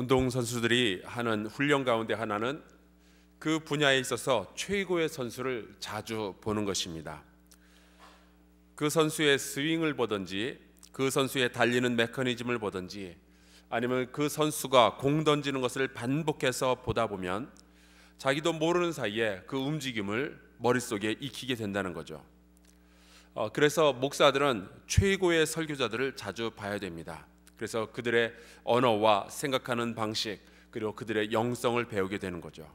운동선수들이 하는 훈련 가운데 하나는 그 분야에 있어서 최고의 선수를 자주 보는 것입니다. 그 선수의 스윙을 보든지 그 선수의 달리는 메커니즘을 보든지 아니면 그 선수가 공 던지는 것을 반복해서 보다 보면 자기도 모르는 사이에 그 움직임을 머릿속에 익히게 된다는 거죠. 그래서 목사들은 최고의 설교자들을 자주 봐야 됩니다. 그래서 그들의 언어와 생각하는 방식 그리고 그들의 영성을 배우게 되는 거죠.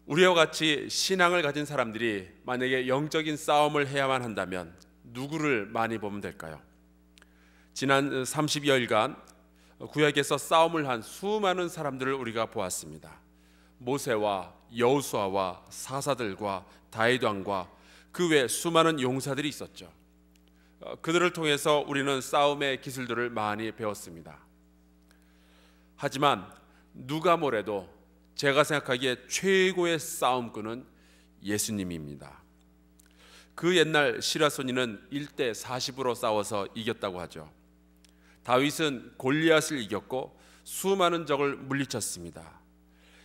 우리와 같이 신앙을 가진 사람들이 만약에 영적인 싸움을 해야만 한다면 누구를 많이 보면 될까요? 지난 30여일간 구약에서 싸움을 한 수많은 사람들을 우리가 보았습니다. 모세와 여호수아와 사사들과 다윗 왕과 그 외 수많은 용사들이 있었죠. 그들을 통해서 우리는 싸움의 기술들을 많이 배웠습니다. 하지만 누가 뭐래도 제가 생각하기에 최고의 싸움꾼은 예수님입니다. 그 옛날 시라소니는 1대 40으로 싸워서 이겼다고 하죠. 다윗은 골리앗을 이겼고 수많은 적을 물리쳤습니다.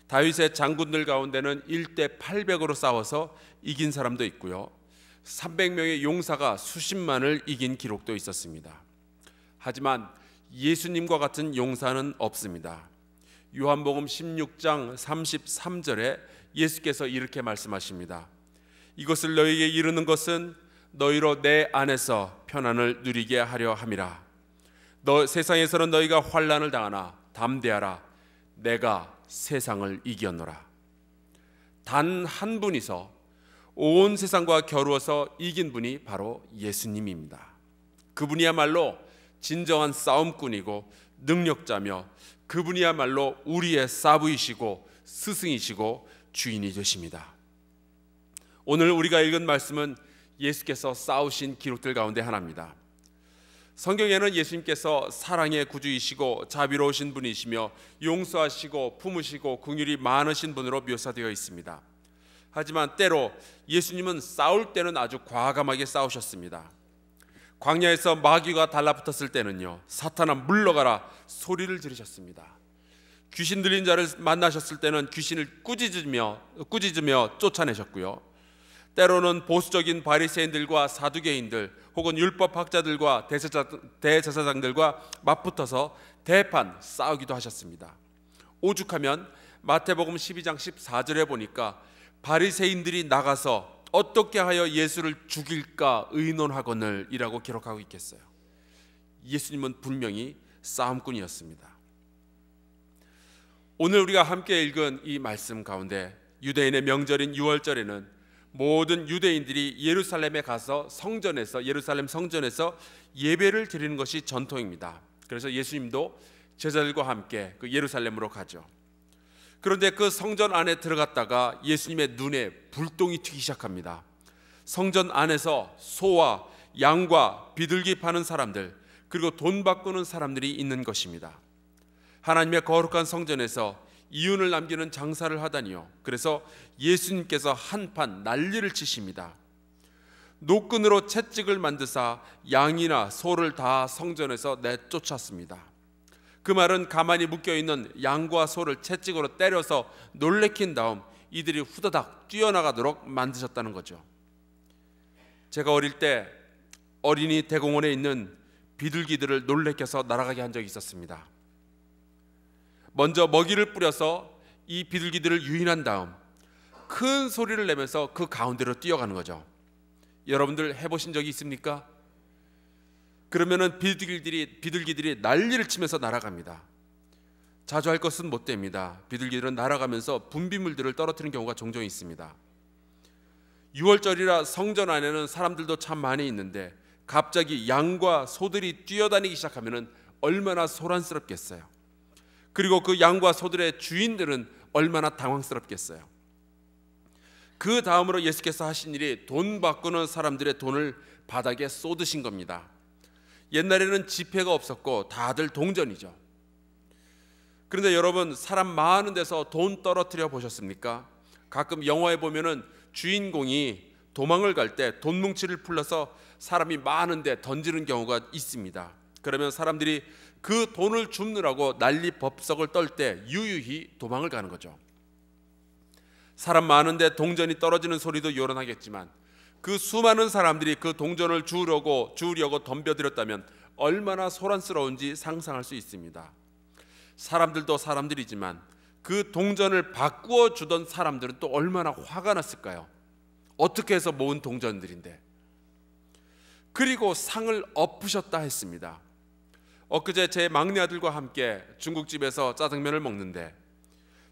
다윗의 장군들 가운데는 1대 800으로 싸워서 이긴 사람도 있고요. 300명의 용사가 수십만을 이긴 기록도 있었습니다. 하지만 예수님과 같은 용사는 없습니다. 요한복음 16장 33절에 예수께서 이렇게 말씀하십니다. 이것을 너희에게 이르는 것은 너희로 내 안에서 평안을 누리게 하려 함이라. 세상에서는 너희가 환난을 당하나 담대하라. 내가 세상을 이겼노라. 단 한 분이서 온 세상과 겨루어서 이긴 분이 바로 예수님입니다. 그분이야말로 진정한 싸움꾼이고 능력자며 그분이야말로 우리의 사부이시고 스승이시고 주인이 되십니다. 오늘 우리가 읽은 말씀은 예수께서 싸우신 기록들 가운데 하나입니다. 성경에는 예수님께서 사랑의 구주이시고 자비로우신 분이시며 용서하시고 품으시고 긍휼이 많으신 분으로 묘사되어 있습니다. 하지만 때로 예수님은 싸울 때는 아주 과감하게 싸우셨습니다. 광야에서 마귀가 달라붙었을 때는요, 사탄아 물러가라 소리를 지르셨습니다. 귀신 들린 자를 만나셨을 때는 귀신을 꾸짖으며 쫓아내셨고요. 때로는 보수적인 바리새인들과 사두개인들 혹은 율법학자들과 대제사장들과 맞붙어서 대판 싸우기도 하셨습니다. 오죽하면 마태복음 12장 14절에 보니까 바리새인들이 나가서 어떻게 하여 예수를 죽일까 의논하거늘 이라고 기록하고 있겠어요. 예수님은 분명히 싸움꾼이었습니다. 오늘 우리가 함께 읽은 이 말씀 가운데 유대인의 명절인 유월절에는 모든 유대인들이 예루살렘에 가서 예루살렘 성전에서 예배를 드리는 것이 전통입니다. 그래서 예수님도 제자들과 함께 그 예루살렘으로 가죠. 그런데 그 성전 안에 들어갔다가 예수님의 눈에 불똥이 튀기 시작합니다. 성전 안에서 소와 양과 비둘기 파는 사람들 그리고 돈 바꾸는 사람들이 있는 것입니다. 하나님의 거룩한 성전에서 이윤을 남기는 장사를 하다니요. 그래서 예수님께서 한판 난리를 치십니다. 노끈으로 채찍을 만드사 양이나 소를 다 성전에서 내쫓았습니다. 그 말은 가만히 묶여있는 양과 소를 채찍으로 때려서 놀래킨 다음 이들이 후다닥 뛰어나가도록 만드셨다는 거죠. 제가 어릴 때 어린이 대공원에 있는 비둘기들을 놀래켜서 날아가게 한 적이 있었습니다. 먼저 먹이를 뿌려서 이 비둘기들을 유인한 다음 큰 소리를 내면서 그 가운데로 뛰어가는 거죠. 여러분들 해보신 적이 있습니까? 그러면은 비둘기들이 난리를 치면서 날아갑니다. 자주 할 것은 못 됩니다. 비둘기들은 날아가면서 분비물들을 떨어뜨리는 경우가 종종 있습니다. 6월절이라 성전 안에는 사람들도 참 많이 있는데 갑자기 양과 소들이 뛰어다니기 시작하면은 얼마나 소란스럽겠어요. 그리고 그 양과 소들의 주인들은 얼마나 당황스럽겠어요. 그 다음으로 예수께서 하신 일이 돈 바꾸는 사람들의 돈을 바닥에 쏟으신 겁니다. 옛날에는 지폐가 없었고 다들 동전이죠. 그런데 여러분 사람 많은 데서 돈 떨어뜨려 보셨습니까? 가끔 영화에 보면은 주인공이 도망을 갈 때 돈뭉치를 풀러서 사람이 많은데 던지는 경우가 있습니다. 그러면 사람들이 그 돈을 줍느라고 난리 법석을 떨 때 유유히 도망을 가는 거죠. 사람 많은데 동전이 떨어지는 소리도 요란하겠지만 그 수많은 사람들이 그 동전을 주우려고 덤벼들었다면 얼마나 소란스러운지 상상할 수 있습니다. 사람들도 사람들이지만 그 동전을 바꾸어 주던 사람들은 또 얼마나 화가 났을까요? 어떻게 해서 모은 동전들인데. 그리고 상을 엎으셨다 했습니다. 엊그제 제 막내 아들과 함께 중국집에서 짜장면을 먹는데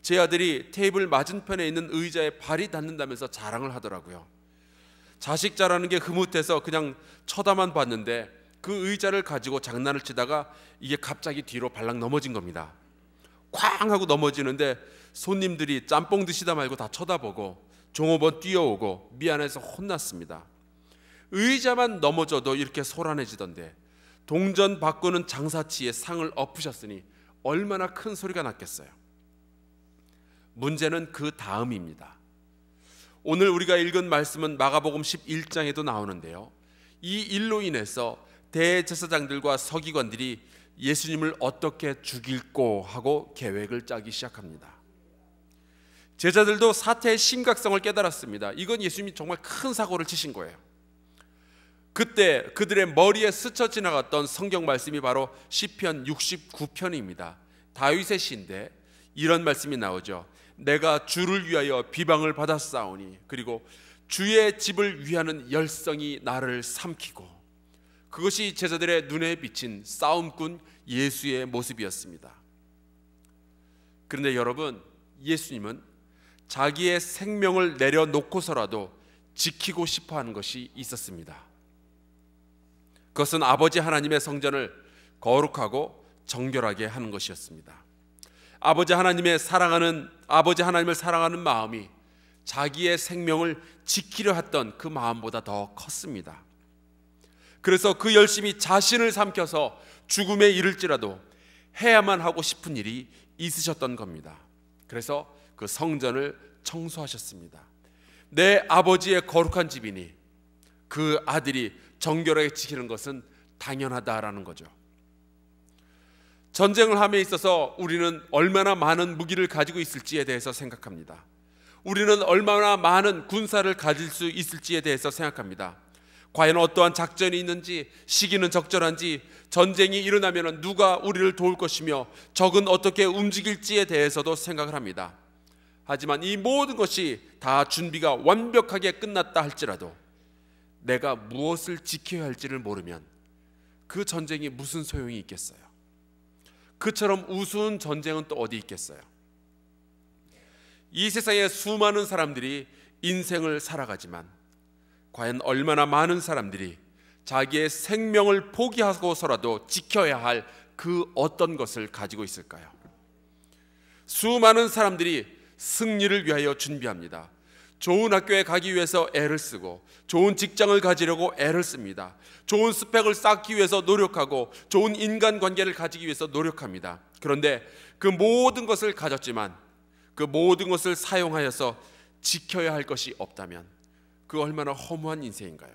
제 아들이 테이블 맞은편에 있는 의자에 발이 닿는다면서 자랑을 하더라고요. 자식 자라는 게 흐뭇해서 그냥 쳐다만 봤는데 그 의자를 가지고 장난을 치다가 이게 갑자기 뒤로 발락 넘어진 겁니다. 쾅 하고 넘어지는데 손님들이 짬뽕 드시다 말고 다 쳐다보고 종업원 뛰어오고 미안해서 혼났습니다. 의자만 넘어져도 이렇게 소란해지던데 동전 바꾸는 장사치에 상을 엎으셨으니 얼마나 큰 소리가 났겠어요. 문제는 그 다음입니다. 오늘 우리가 읽은 말씀은 마가복음 11장에도 나오는데요. 이 일로 인해서 대제사장들과 서기관들이 예수님을 어떻게 죽일꼬 하고 계획을 짜기 시작합니다. 제자들도 사태의 심각성을 깨달았습니다. 이건 예수님이 정말 큰 사고를 치신 거예요. 그때 그들의 머리에 스쳐 지나갔던 성경 말씀이 바로 시편 69편입니다. 다윗의 시인데 이런 말씀이 나오죠. 내가 주를 위하여 비방을 받았사오니 그리고 주의 집을 위하는 열성이 나를 삼키고. 그것이 제자들의 눈에 비친 싸움꾼 예수의 모습이었습니다. 그런데 여러분, 예수님은 자기의 생명을 내려놓고서라도 지키고 싶어하는 것이 있었습니다. 그것은 아버지 하나님의 성전을 거룩하고 정결하게 하는 것이었습니다. 아버지 하나님을 사랑하는 마음이 자기의 생명을 지키려 했던 그 마음보다 더 컸습니다. 그래서 그 열심히 자신을 삼켜서 죽음에 이를지라도 해야만 하고 싶은 일이 있으셨던 겁니다. 그래서 그 성전을 청소하셨습니다. 내 아버지의 거룩한 집이니 그 아들이 정결하게 지키는 것은 당연하다라는 거죠. 전쟁을 함에 있어서 우리는 얼마나 많은 무기를 가지고 있을지에 대해서 생각합니다. 우리는 얼마나 많은 군사를 가질 수 있을지에 대해서 생각합니다. 과연 어떠한 작전이 있는지, 시기는 적절한지, 전쟁이 일어나면 누가 우리를 도울 것이며 적은 어떻게 움직일지에 대해서도 생각을 합니다. 하지만 이 모든 것이 다 준비가 완벽하게 끝났다 할지라도 내가 무엇을 지켜야 할지를 모르면 그 전쟁이 무슨 소용이 있겠어요? 그처럼 우스운 전쟁은 또 어디 있겠어요? 이 세상에 수많은 사람들이 인생을 살아가지만 과연 얼마나 많은 사람들이 자기의 생명을 포기하고서라도 지켜야 할 그 어떤 것을 가지고 있을까요? 수많은 사람들이 승리를 위하여 준비합니다. 좋은 학교에 가기 위해서 애를 쓰고 좋은 직장을 가지려고 애를 씁니다. 좋은 스펙을 쌓기 위해서 노력하고 좋은 인간관계를 가지기 위해서 노력합니다. 그런데 그 모든 것을 가졌지만 그 모든 것을 사용하여서 지켜야 할 것이 없다면 그 얼마나 허무한 인생인가요?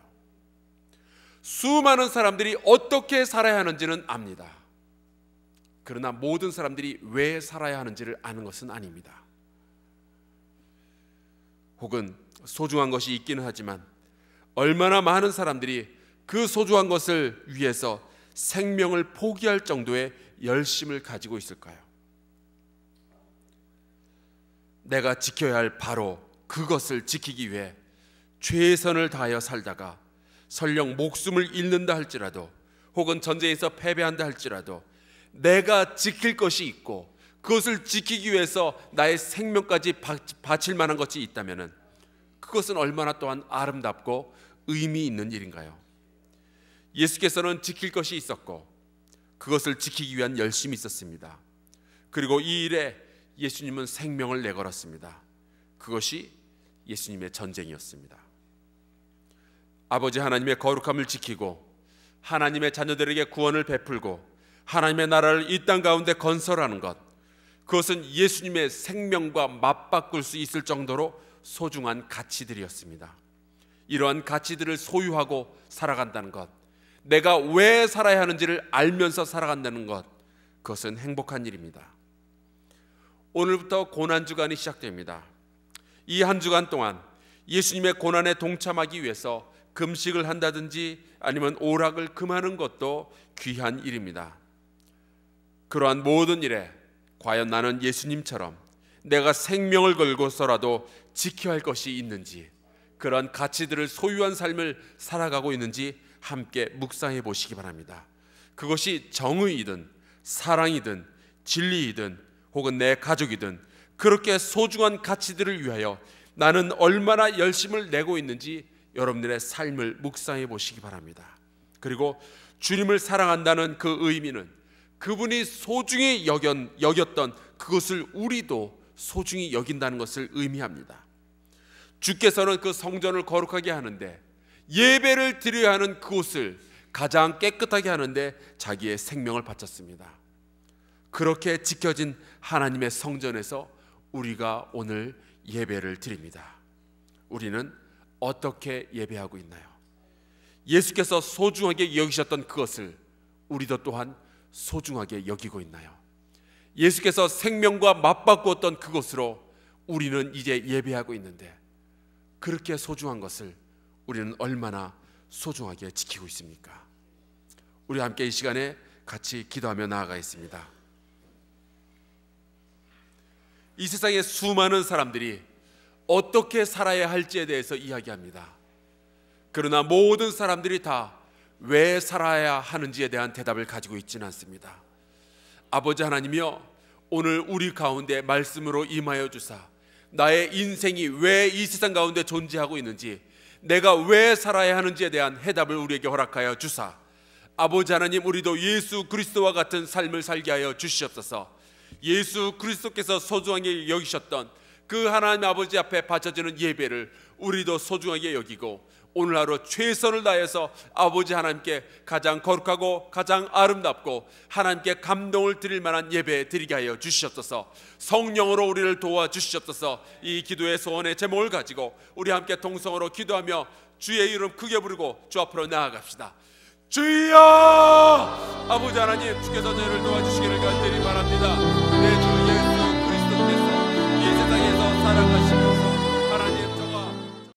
수많은 사람들이 어떻게 살아야 하는지는 압니다. 그러나 모든 사람들이 왜 살아야 하는지를 아는 것은 아닙니다. 혹은 소중한 것이 있기는 하지만 얼마나 많은 사람들이 그 소중한 것을 위해서 생명을 포기할 정도의 열심을 가지고 있을까요? 내가 지켜야 할 바로 그것을 지키기 위해 최선을 다하여 살다가 설령 목숨을 잃는다 할지라도 혹은 전쟁에서 패배한다 할지라도 내가 지킬 것이 있고 그것을 지키기 위해서 나의 생명까지 바칠 만한 것이 있다면 그것은 얼마나 또한 아름답고 의미 있는 일인가요? 예수께서는 지킬 것이 있었고 그것을 지키기 위한 열심이 있었습니다. 그리고 이 일에 예수님은 생명을 내걸었습니다. 그것이 예수님의 전쟁이었습니다. 아버지 하나님의 거룩함을 지키고 하나님의 자녀들에게 구원을 베풀고 하나님의 나라를 이 땅 가운데 건설하는 것, 그것은 예수님의 생명과 맞바꿀 수 있을 정도로 소중한 가치들이었습니다. 이러한 가치들을 소유하고 살아간다는 것, 내가 왜 살아야 하는지를 알면서 살아간다는 것, 그것은 행복한 일입니다. 오늘부터 고난주간이 시작됩니다. 이 한 주간 동안 예수님의 고난에 동참하기 위해서 금식을 한다든지 아니면 오락을 금하는 것도 귀한 일입니다. 그러한 모든 일에 과연 나는 예수님처럼 내가 생명을 걸고서라도 지켜야 할 것이 있는지, 그런 가치들을 소유한 삶을 살아가고 있는지 함께 묵상해 보시기 바랍니다. 그것이 정의이든 사랑이든 진리이든 혹은 내 가족이든 그렇게 소중한 가치들을 위하여 나는 얼마나 열심을 내고 있는지 여러분들의 삶을 묵상해 보시기 바랍니다. 그리고 주님을 사랑한다는 그 의미는 그분이 소중히 여겼던 그것을 우리도 소중히 여긴다는 것을 의미합니다. 주께서는 그 성전을 거룩하게 하는데, 예배를 드려야 하는 그곳을 가장 깨끗하게 하는데 자기의 생명을 바쳤습니다. 그렇게 지켜진 하나님의 성전에서 우리가 오늘 예배를 드립니다. 우리는 어떻게 예배하고 있나요? 예수께서 소중하게 여기셨던 그것을 우리도 또한 소중하게 여기고 있나요? 예수께서 생명과 맞바꾸었던 그것으로 우리는 이제 예배하고 있는데, 그렇게 소중한 것을 우리는 얼마나 소중하게 지키고 있습니까? 우리 함께 이 시간에 같이 기도하며 나아가겠습니다. 이 세상에 수많은 사람들이 어떻게 살아야 할지에 대해서 이야기합니다. 그러나 모든 사람들이 다 왜 살아야 하는지에 대한 대답을 가지고 있지는 않습니다. 아버지 하나님이여, 오늘 우리 가운데 말씀으로 임하여 주사 나의 인생이 왜 이 세상 가운데 존재하고 있는지, 내가 왜 살아야 하는지에 대한 해답을 우리에게 허락하여 주사, 아버지 하나님, 우리도 예수 그리스도와 같은 삶을 살게 하여 주시옵소서. 예수 그리스도께서 소중하게 여기셨던 그 하나님 아버지 앞에 바쳐지는 예배를 우리도 소중하게 여기고, 오늘 하루 최선을 다해서 아버지 하나님께 가장 거룩하고 가장 아름답고 하나님께 감동을 드릴 만한 예배 드리게 하여 주시옵소서. 성령으로 우리를 도와주시옵소서. 이 기도의 소원의 제목을 가지고 우리 함께 동성으로 기도하며 주의 이름 크게 부르고 주 앞으로 나아갑시다. 주여! 아버지 하나님, 주께서 저희를 도와주시기를 간절히 바랍니다. 내 주